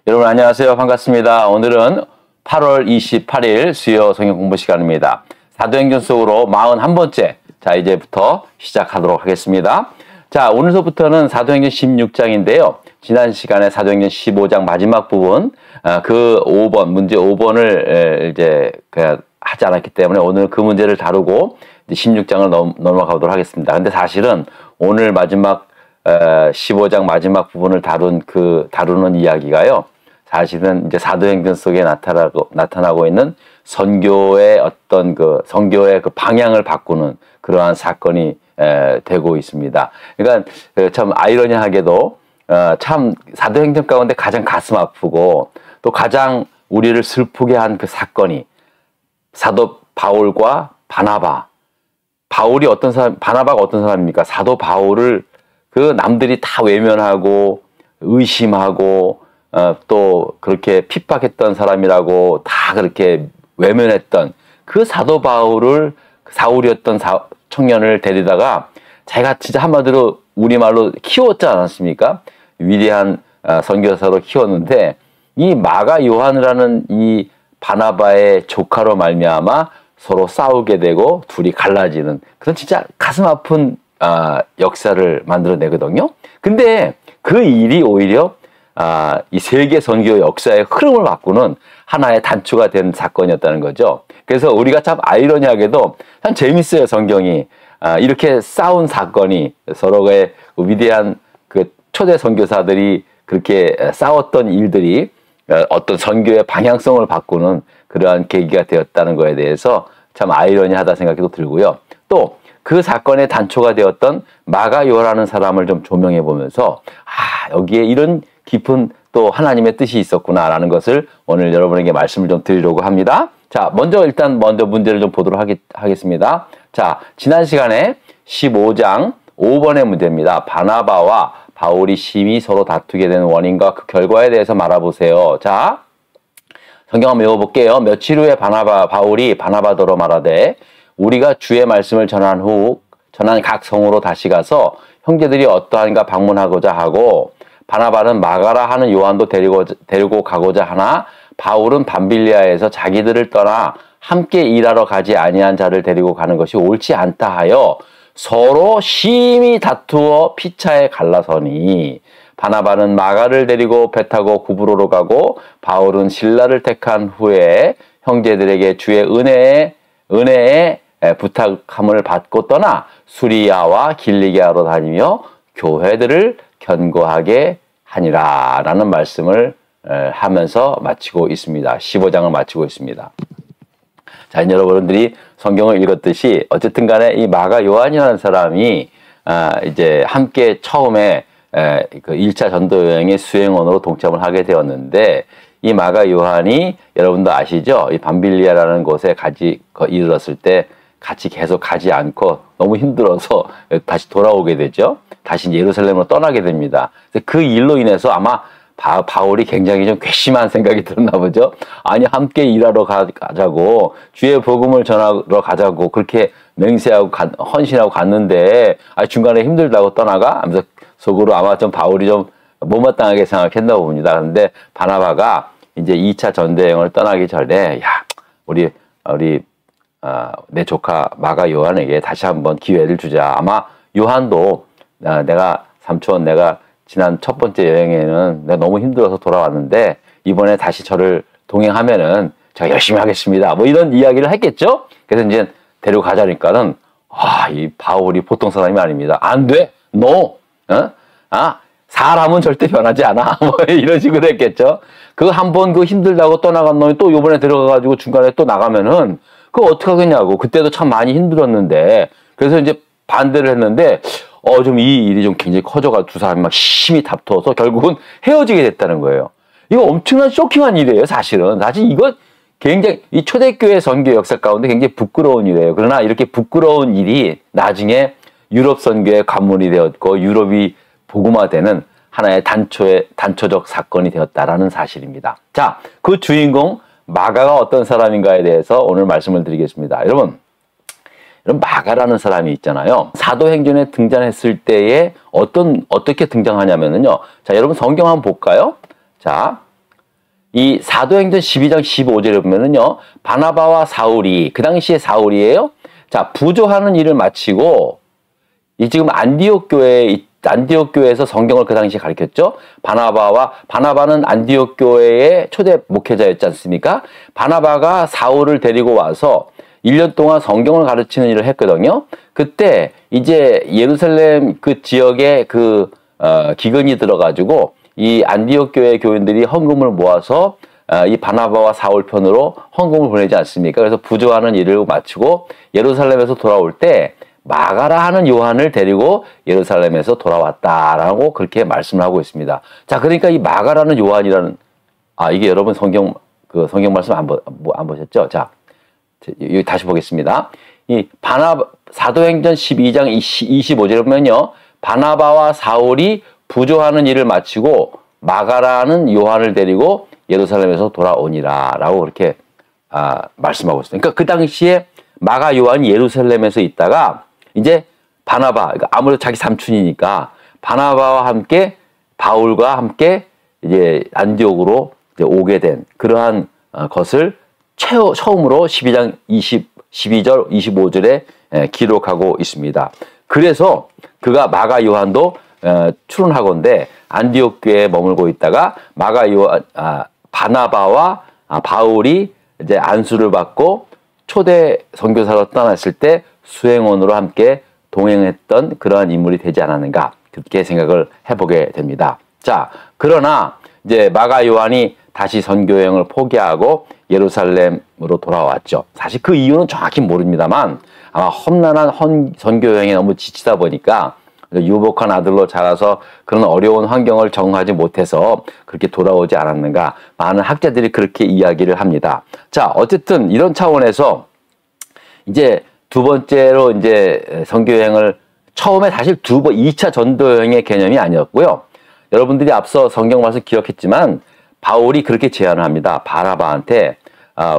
여러분 안녕하세요. 반갑습니다. 오늘은 8월 28일 수요 성경 공부 시간입니다. 사도행전 속으로 41번째. 자, 이제부터 시작하도록 하겠습니다. 자, 오늘서부터는 사도행전 16장인데요. 지난 시간에 사도행전 15장 마지막 부분, 그 5번, 문제 5번을 이제 하지 않았기 때문에 오늘 그 문제를 다루고 16장을 넘어가도록 하겠습니다. 근데 사실은 오늘 마지막 15장 마지막 부분을 다루는 이야기가요. 사실은 이제 사도행전 속에 나타나고 있는 선교의 선교의 그 방향을 바꾸는 그러한 사건이 되고 있습니다. 그러니까 참 아이러니하게도 참 사도행전 가운데 가장 가슴 아프고 또 가장 우리를 슬프게 한 그 사건이 사도 바울과 바나바. 바울이 어떤 사람, 바나바가 어떤 사람입니까? 사도 바울을 그 남들이 다 외면하고 의심하고 또 그렇게 핍박했던 사람이라고 다 그렇게 외면했던 그 사도 바울을 사울이었던 청년을 데리다가 자기가 진짜 한마디로 우리말로 키웠지 않았습니까? 위대한 선교사로 키웠는데 이 마가 요한이라는 이 바나바의 조카로 말미암아 서로 싸우게 되고 둘이 갈라지는 그런 진짜 가슴 아픈 역사를 만들어내거든요. 근데 그 일이 오히려 이 세계 선교 역사의 흐름을 바꾸는 하나의 단초가 된 사건이었다는 거죠. 그래서 우리가 참 아이러니하게도 참 재밌어요. 성경이 이렇게 싸운 사건이 서로의 위대한 그 초대 선교사들이 그렇게 싸웠던 일들이 어떤 선교의 방향성을 바꾸는 그러한 계기가 되었다는 것에 대해서 참 아이러니하다 생각도 들고요. 또 그 사건의 단초가 되었던 마가 요한이라는 사람을 좀 조명해 보면서 여기에 이런 깊은 또 하나님의 뜻이 있었구나라는 것을 오늘 여러분에게 말씀을 좀 드리려고 합니다. 자, 먼저 문제를 좀 보도록 하겠습니다. 자, 지난 시간에 15장 5번의 문제입니다. 바나바와 바울이 심히 서로 다투게 되는 원인과 그 결과에 대해서 말해보세요. 자, 성경 한번 읽어볼게요. 며칠 후에 바울이 바나바더러 말하되 우리가 주의 말씀을 전한 각 성으로 다시 가서 형제들이 어떠한가 방문하고자 하고 바나바는 마가라 하는 요한도 데리고 가고자 하나 바울은 밤빌리아에서 자기들을 떠나 함께 일하러 가지 아니한 자를 데리고 가는 것이 옳지 않다 하여 서로 심히 다투어 피차에 갈라서니 바나바는 마가를 데리고 배 타고 구브로로 가고 바울은 실라를 택한 후에 형제들에게 주의 은혜에 부탁함을 받고 떠나 수리아와 길리기아로 다니며 교회들을 견고하게 하니라 라는 말씀을 하면서 마치고 있습니다. 15장을 마치고 있습니다. 자, 여러분들이 성경을 읽었듯이 어쨌든 간에 이 마가 요한이라는 사람이 이제 함께 처음에 그 1차 전도 여행의 수행원으로 동참을 하게 되었는데 이 마가 요한이 여러분도 아시죠? 이 밤빌리아라는 곳에 이르렀을 때 같이 계속 가지 않고 너무 힘들어서 다시 돌아오게 되죠. 다시 예루살렘으로 떠나게 됩니다. 그 일로 인해서 아마 바울이 굉장히 좀 괘씸한 생각이 들었나 보죠. 아니 함께 일하러 가자고 주의 복음을 전하러 가자고 그렇게 맹세하고 헌신하고 갔는데 중간에 힘들다고 떠나가 하면서 속으로 아마 좀 바울이 좀 못마땅하게 생각했나 봅니다. 그런데 바나바가 이제 2차 전도여행을 떠나기 전에 우리 내 조카 마가 요한에게 다시 한번 기회를 주자. 아마 요한도 삼촌 내가 지난 첫 번째 여행에는 내가 너무 힘들어서 돌아왔는데 이번에 다시 저를 동행하면은 제가 열심히 하겠습니다. 뭐 이런 이야기를 했겠죠? 그래서 이제 데려가자니까는 이 바울이 보통 사람이 아닙니다. 안 돼! 너! 사람은 절대 변하지 않아. 뭐 이런 식으로 했겠죠? 그 한 번 힘들다고 떠나간 놈이 또 요번에 들어가가지고 중간에 또 나가면은 그거 어떡하겠냐고. 그때도 참 많이 힘들었는데. 그래서 이제 반대를 했는데, 좀 이 일이 좀 굉장히 커져가지고 두 사람이 막 심히 다투어서 결국은 헤어지게 됐다는 거예요. 이거 엄청난 쇼킹한 일이에요, 사실은. 사실 이거 굉장히, 이 초대교회 선교 역사 가운데 굉장히 부끄러운 일이에요. 그러나 이렇게 부끄러운 일이 나중에 유럽 선교의 관문이 되었고, 유럽이 복음화되는 하나의 단초적 사건이 되었다라는 사실입니다. 자, 그 주인공, 마가가 어떤 사람인가에 대해서 오늘 말씀을 드리겠습니다. 여러분 마가라는 사람이 있잖아요. 사도행전에 등장했을 때에 어떻게 등장하냐면요. 자, 여러분 성경 한번 볼까요? 자, 이 사도행전 12장 15절에 보면은요, 바나바와 사울이, 그 당시에 사울이에요. 자, 부조하는 일을 마치고, 이 지금 안디옥 교회에서 성경을 그 당시에 가르쳤죠. 바나바는 안디옥 교회의 초대 목회자였지 않습니까? 바나바가 사울을 데리고 와서 1년 동안 성경을 가르치는 일을 했거든요. 그때 이제 예루살렘 그 지역에 기근이 들어가지고 이 안디옥 교회 교인들이 헌금을 모아서 이 바나바와 사울 편으로 헌금을 보내지 않습니까? 그래서 부조하는 일을 마치고 예루살렘에서 돌아올 때 마가라 하는 요한을 데리고 예루살렘에서 돌아왔다라고 그렇게 말씀을 하고 있습니다. 자, 그러니까 이 마가라는 요한이라는, 이게 여러분 성경 말씀 안 보셨죠? 자, 여기 다시 보겠습니다. 사도행전 12장 25절에 보면요, 바나바와 사울이 부조하는 일을 마치고 마가라는 요한을 데리고 예루살렘에서 돌아오니라 라고 그렇게 말씀하고 있습니다. 그러니까 그 당시에 마가 요한이 예루살렘에서 있다가 이제 그러니까 아무래도 자기 삼촌이니까 바나바와 함께 바울과 함께 이제 안디옥으로 이제 오게 된 그러한 것을 처음으로 12장 12절 25절에 기록하고 있습니다. 그래서 그가 마가 요한도 출원하건대 안디옥 교회에 머물고 있다가 마가 요한 바나바와 바울이 이제 안수를 받고 초대 선교사로 떠났을 때 수행원으로 함께 동행했던 그러한 인물이 되지 않았는가, 그렇게 생각을 해보게 됩니다. 자, 그러나 이제 마가 요한이 다시 선교여행을 포기하고 예루살렘으로 돌아왔죠. 사실 그 이유는 정확히 모릅니다만 아마 험난한 선교여행에 너무 지치다 보니까 유복한 아들로 자라서 그런 어려운 환경을 적응하지 못해서 그렇게 돌아오지 않았는가, 많은 학자들이 그렇게 이야기를 합니다. 자, 어쨌든 이런 차원에서 이제 두 번째로 이제 선교여행을 처음에 사실 2차 전도여행의 개념이 아니었고요. 여러분들이 앞서 성경 말씀 기억했지만 바울이 그렇게 제안을 합니다. 바나바한테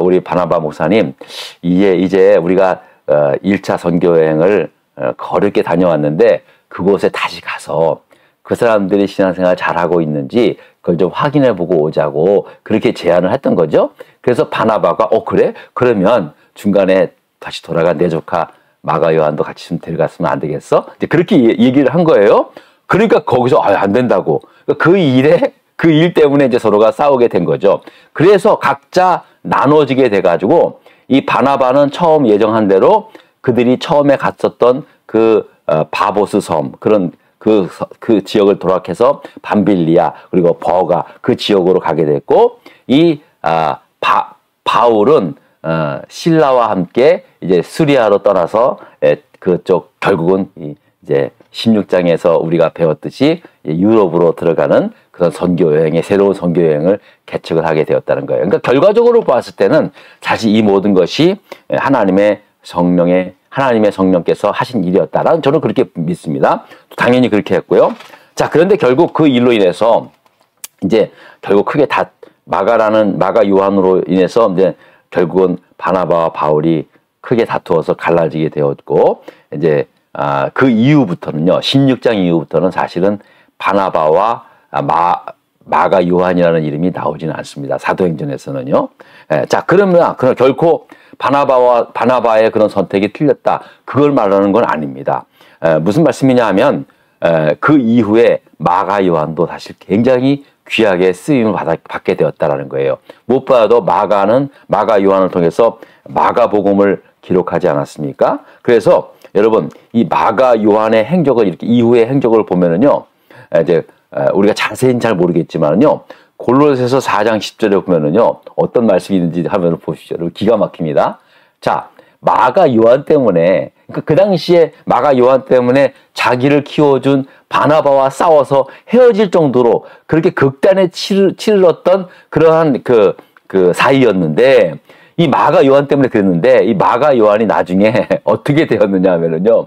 우리 바나바 목사님, 이제 우리가 1차 선교여행을 거르게 다녀왔는데 그곳에 다시 가서 그 사람들이 신앙생활 잘하고 있는지 그걸 좀 확인해보고 오자고 그렇게 제안을 했던 거죠. 그래서 바나바가 그래? 그러면 중간에 다시 돌아간 내 조카 마가 요한도 같이 좀 데려갔으면 안 되겠어? 이제 그렇게 얘기를 한 거예요. 그러니까 거기서 안 된다고. 그 일 때문에 이제 서로가 싸우게 된 거죠. 그래서 각자 나눠지게 돼가지고 이 바나바는 처음 예정한 대로 그들이 처음에 갔었던 바보스 섬, 그 지역을 도락해서 밤빌리아 그리고 버가 그 지역으로 가게 됐고, 이 바울은 신라와 함께 이제 수리아로 떠나서 그쪽 결국은 이제 16장에서 우리가 배웠듯이 유럽으로 들어가는 그런 선교여행의 새로운 선교여행을 개척을 하게 되었다는 거예요. 그러니까 결과적으로 봤을 때는 사실 이 모든 것이 하나님의 성령께서 하신 일이었다라는, 저는 그렇게 믿습니다. 당연히 그렇게 했고요. 자, 그런데 결국 그 일로 인해서 이제 결국 크게 마가 요한으로 인해서 이제 결국은 바나바와 바울이 크게 다투어서 갈라지게 되었고, 이제 그 이후부터는요, 16장 이후부터는 사실은 바나바와 마가 요한이라는 이름이 나오지는 않습니다. 사도행전에서는요. 자, 그러면 결코 바나바의 그런 선택이 틀렸다, 그걸 말하는 건 아닙니다. 무슨 말씀이냐 하면 그 이후에 마가 요한도 사실 굉장히 귀하게 쓰임을 받게 되었다라는 거예요. 무엇보다도 마가 요한을 통해서 마가복음을 기록하지 않았습니까? 그래서 여러분, 이 마가 요한의 행적을, 이렇게 이후의 행적을 보면은요, 이제 우리가 자세히는 잘 모르겠지만요, 골로새서 4장 10절에 보면은요, 어떤 말씀이 있는지 하면 보십시오. 기가 막힙니다. 자, 마가 요한 때문에, 그 당시에 마가 요한 때문에 자기를 키워준 바나바와 싸워서 헤어질 정도로 그렇게 극단에 치르렀던 그러한 그 사이였는데, 이 마가 요한 때문에 그랬는데, 이 마가 요한이 나중에 어떻게 되었느냐 하면은요,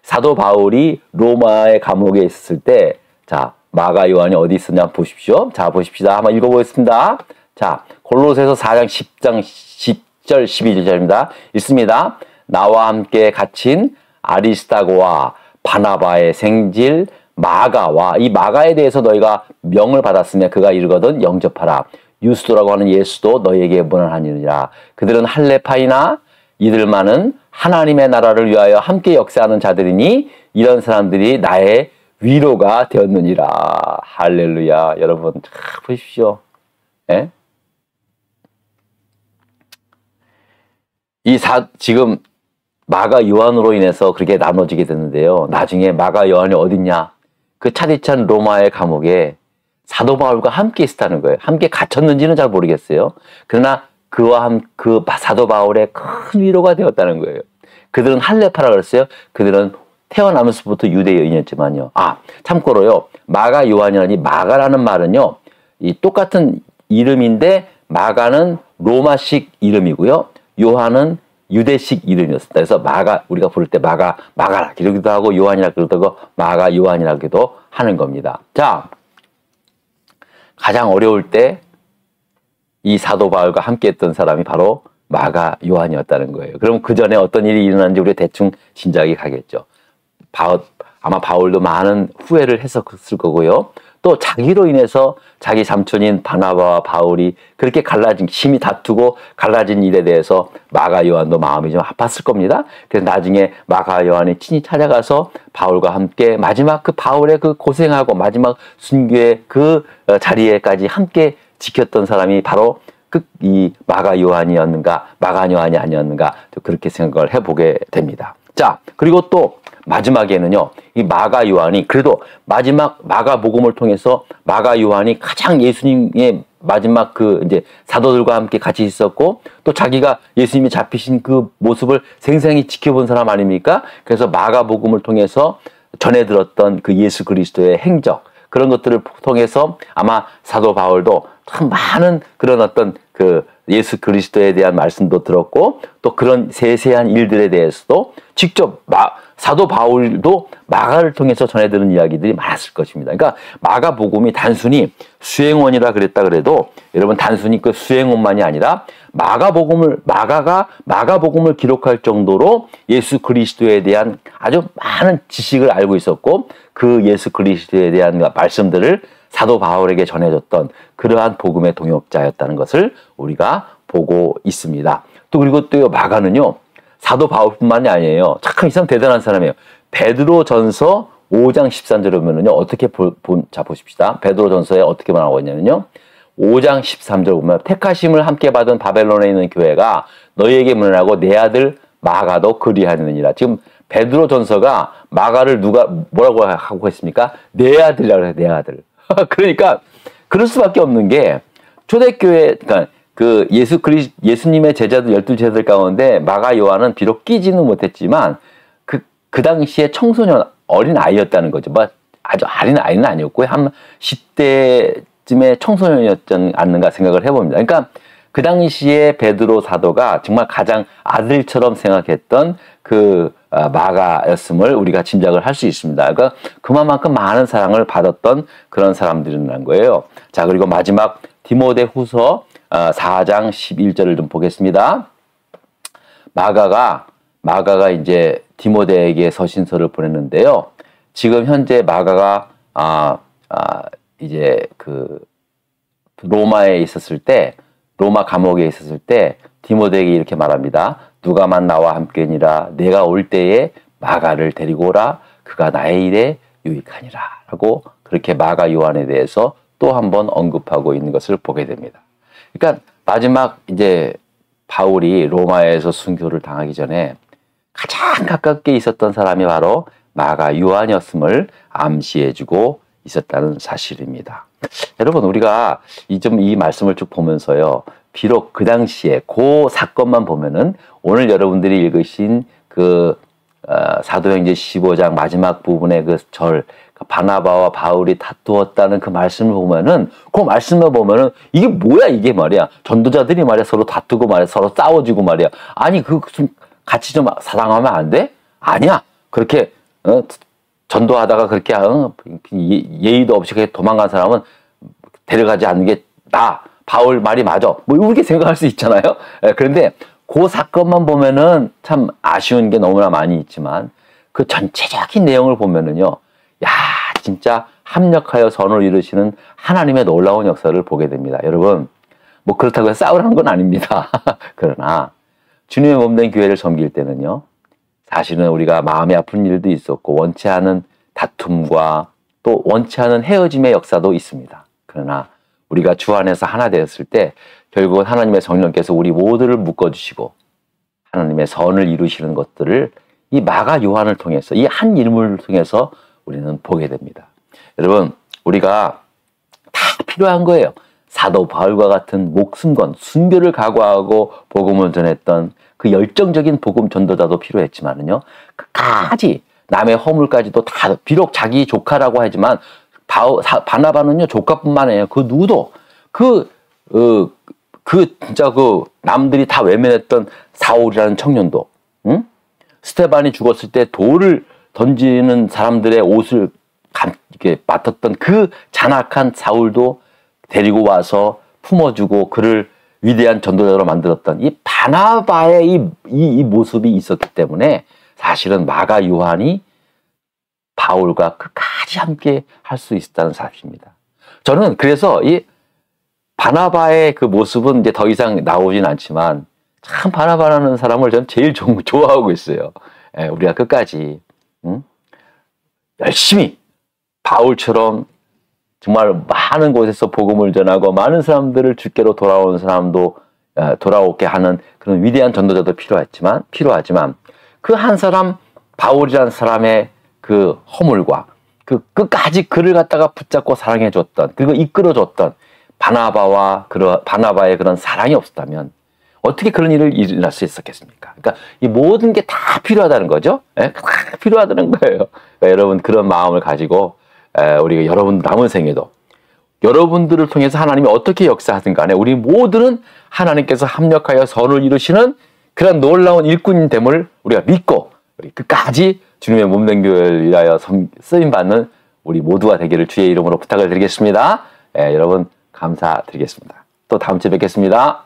사도 바울이 로마의 감옥에 있었을 때, 자, 마가 요한이 어디 있었냐 보십시오. 자, 보십시다. 한번 읽어보겠습니다. 자, 골로새서 4장 10절 12절입니다. 읽습니다. 나와 함께 갇힌 아리스타고와 바나바의 생질 마가와, 이 마가에 대해서 너희가 명을 받았으며 그가 이르거든 영접하라. 유스도라고 하는 예수도 너희에게 문안하니라. 그들은 할레파이나 이들만은 하나님의 나라를 위하여 함께 역사하는 자들이니 이런 사람들이 나의 위로가 되었느니라. 할렐루야. 여러분 보십시오. 예? 지금 마가 요한으로 인해서 그렇게 나눠지게 됐는데요. 나중에 마가 요한이 어딨냐? 그 차디찬 로마의 감옥에 사도 바울과 함께 있었다는 거예요. 함께 갇혔는지는 잘 모르겠어요. 그러나 그 사도 바울의 큰 위로가 되었다는 거예요. 그들은 할레파라 그랬어요. 그들은 태어나면서부터 유대 여인이었지만요. 참고로요. 마가 요한이라니 마가라는 말은요. 이 똑같은 이름인데 마가는 로마식 이름이고요. 요한은 유대식 이름이었습니다. 그래서 마가 우리가 부를 때 마가라 이러기도 하고 요한이라 그러기도 하고 마가 요한이라기도 하는 겁니다. 자, 가장 어려울 때 이 사도 바울과 함께했던 사람이 바로 마가 요한이었다는 거예요. 그럼 그 전에 어떤 일이 일어났는지 우리 대충 짐작이 가겠죠. 아마 바울도 많은 후회를 했었을 거고요. 또 자기로 인해서 자기 삼촌인 바나바와 바울이 그렇게 심히 다투고 갈라진 일에 대해서 마가 요한도 마음이 좀 아팠을 겁니다. 그래서 나중에 마가 요한이 친히 찾아가서 바울과 함께 마지막 그 바울의 그 고생하고 마지막 순교의 그 자리에까지 함께 지켰던 사람이 바로 이 마가 요한이 아니었는가 그렇게 생각을 해보게 됩니다. 자, 그리고 또 마지막에는요, 이 마가 요한이 그래도 마지막 마가복음을 통해서 마가 요한이 가장 예수님의 마지막 이제 사도들과 함께 같이 있었고 또 자기가 예수님이 잡히신 그 모습을 생생히 지켜본 사람 아닙니까? 그래서 마가복음을 통해서 전해 들었던 그 예수 그리스도의 행적 그런 것들을 통해서 아마 사도 바울도 참 많은 그런 어떤 예수 그리스도에 대한 말씀도 들었고 또 그런 세세한 일들에 대해서도 직접 사도 바울도 마가를 통해서 전해 들은 이야기들이 많았을 것입니다. 그러니까 마가복음이 단순히 수행원이라 그랬다 그래도 여러분 단순히 그 수행원만이 아니라 마가가 마가복음을 기록할 정도로 예수 그리스도에 대한 아주 많은 지식을 알고 있었고 그 예수 그리스도에 대한 말씀들을 사도 바울에게 전해줬던 그러한 복음의 동역자였다는 것을 우리가 보고 있습니다. 또 그리고 또 마가는요. 사도 바울뿐만이 아니에요. 참 이 사람 대단한 사람이에요. 베드로전서 5장 13절에 보면은요. 어떻게 자 보십시다. 베드로전서에 어떻게 말하고 있냐면요. 5장 13절 보면 택하심을 함께 받은 바벨론에 있는 교회가 너희에게 문안하고 내 아들 마가도 그리하느니라. 지금 베드로전서가 마가를 누가 뭐라고 하고 했습니까? 내 아들이라고 해요. 내 아들. 그러니까 그럴 수밖에 없는 게 초대교회 그러니까 예수님의 제자들 12제자들 가운데 마가 요한은 비록 끼지는 못했지만 그 당시에 청소년 어린 아이였다는 거죠. 아주 어린 아이는 아니었고요. 한 10대쯤의 청소년이었지 않는가 생각을 해봅니다. 그러니까 그 당시에 베드로 사도가 정말 가장 아들처럼 생각했던 마가였음을 우리가 짐작을 할 수 있습니다. 그러니까 그만큼 많은 사랑을 받았던 그런 사람들이라는 거예요. 자, 그리고 마지막 디모데후서 4장 11절을 좀 보겠습니다. 마가가 이제 디모데에게 서신서를 보냈는데요. 지금 현재 마가가 이제 로마에 있었을 때 로마 감옥에 있었을 때 디모데에게 이렇게 말합니다. 누가만 나와 함께니라 내가 올 때에 마가를 데리고 오라 그가 나의 일에 유익하니라 라고 그렇게 마가 요한에 대해서 또 한 번 언급하고 있는 것을 보게 됩니다. 그러니까 마지막 이제 바울이 로마에서 순교를 당하기 전에 가장 가깝게 있었던 사람이 바로 마가 요한이었음을 암시해주고 있었다는 사실입니다. 여러분 우리가 이 말씀을 쭉 보면서요. 비록 그 당시에 그 사건만 보면은 오늘 여러분들이 읽으신 사도행전 15장 마지막 부분의 바나바와 바울이 다투었다는 그 말씀을 보면은 이게 뭐야 이게 말이야. 전도자들이 말이야 서로 다투고 말이야 서로 싸워주고 말이야. 아니 좀 같이 좀 사랑하면 안 돼? 아니야. 그렇게 전도하다가 그렇게 예의도 없이 그렇게 도망간 사람은 데려가지 않는 게 바울 말이 맞아. 이렇게 생각할 수 있잖아요. 그런데 그 사건만 보면은 참 아쉬운 게 너무나 많이 있지만 그 전체적인 내용을 보면은요. 진짜 합력하여 선을 이루시는 하나님의 놀라운 역사를 보게 됩니다. 여러분, 뭐 그렇다고 해서 싸우라는 건 아닙니다. 그러나 주님의 몸된 교회를 섬길 때는요. 사실은 우리가 마음이 아픈 일도 있었고 원치 않은 다툼과 또 원치 않은 헤어짐의 역사도 있습니다. 그러나 우리가 주 안에서 하나 되었을 때 결국은 하나님의 성령께서 우리 모두를 묶어주시고 하나님의 선을 이루시는 것들을 이 마가 요한을 통해서 이 한 인물을 통해서 우리는 보게 됩니다. 여러분 우리가 다 필요한 거예요. 사도 바울과 같은 목숨 건 순교를 각오하고 복음을 전했던 그 열정적인 복음 전도자도 필요했지만은요. 끝까지 남의 허물까지도 다 비록 자기 조카라고 하지만 바나바는요 조카뿐만 아니에요. 그 누구도 진짜 그 남들이 다 외면했던 사울이라는 청년도, 응? 스테반이 죽었을 때 돌을 던지는 사람들의 옷을 이렇게 맡았던 그 잔악한 사울도 데리고 와서 품어주고 그를 위대한 전도자로 만들었던 이 바나바의 이 모습이 있었기 때문에 사실은 마가 요한이 바울과 끝까지 함께 할 수 있었다는 사실입니다. 저는 그래서 이 바나바의 그 모습은 이제 더 이상 나오진 않지만 참 바나바라는 사람을 저는 제일 좋아하고 있어요. 예, 우리가 끝까지 열심히 바울처럼 정말 많은 곳에서 복음을 전하고 많은 사람들을 주께로 돌아오는 사람도 돌아오게 하는 그런 위대한 전도자도 필요하지만 그 한 사람 바울이라는 사람의 그 허물과 그 끝까지 그를 갖다가 붙잡고 사랑해줬던 그리고 이끌어줬던 바나바의 그런 사랑이 없었다면 어떻게 그런 일을 일어날 수 있었겠습니까? 그러니까 이 모든 게 다 필요하다는 거죠. 다 필요하다는 거예요. 그러니까 여러분 그런 마음을 가지고 우리가 여러분 남은 생에도 여러분들을 통해서 하나님이 어떻게 역사하든 간에 우리 모두는 하나님께서 합력하여 선을 이루시는 그런 놀라운 일꾼됨을 우리가 믿고 우리 끝까지 주님의 몸된 교회를 위하여 쓰임받는 우리 모두가 되기를 주의 이름으로 부탁을 드리겠습니다. 여러분 감사드리겠습니다. 또 다음 주에 뵙겠습니다.